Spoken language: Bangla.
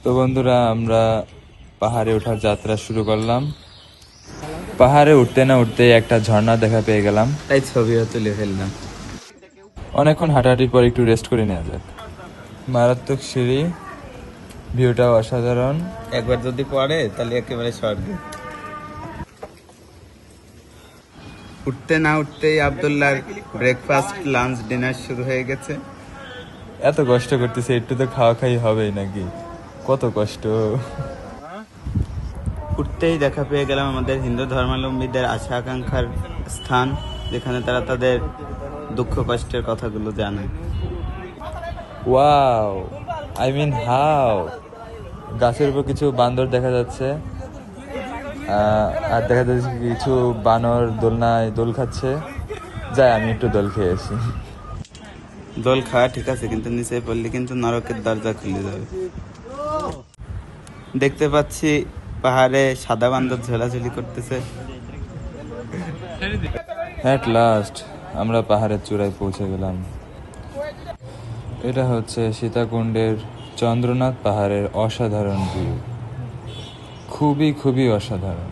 তো বন্ধুরা, আমরা পাহাড়ে ওঠার যাত্রা শুরু করলাম। পাহাড়ে উঠতে না উঠতে একটা ঝর্ণা দেখা পেয়ে গেলাম, তাই ছবিও তুলে ফেললাম। অনেকক্ষণ হাঁটাহাঁটির পর একটু রেস্ট করে নেওয়া যাক। মারাত্মক সিঁড়ি, ভিউটাও অসাধারণ। একবার যদি পড়ে তাহলে একেবারে স্বর্গ। উঠতে না উঠতেই আব্দুল্লাহর ব্রেকফাস্ট, লাঞ্চ, ডিনার শুরু হয়ে গেছে। এত কষ্ট করতেছে, একটু তো খাওয়া খাই হবেই নাকি? কত কষ্ট। উঠতেই দেখা পেয়ে গেলাম আমাদের হিন্দু ধর্মাবলম্বীদের আশা আকাঙ্ক্ষার স্থান, যেখানে তারা তাদের দুঃখ কষ্টের কথাগুলো জানায়। Wow, I mean how. গাছের উপর কিছু বান্দর দেখা যাচ্ছে, আর দেখা যাচ্ছে কিছু বানর দোলনায় দোল খাচ্ছে। যাই, আমি একটু দোল খেয়ে আসি। দোল খাওয়া ঠিক আছে, কিন্তু নিচে পড়লে কিন্তু নরকের দরজা খুলে যাবে। দেখতে পাচ্ছি পাহাড়ে সাদা বান্দর ঝোলাঝুলি করতেছে। অ্যাট লাস্ট আমরা পাহাড়ের চূড়ায় পৌঁছে গেলাম। এটা হচ্ছে সীতাকুণ্ডের চন্দ্রনাথ পাহাড়ের অসাধারণ ভিউ। খুবই খুবই অসাধারণ।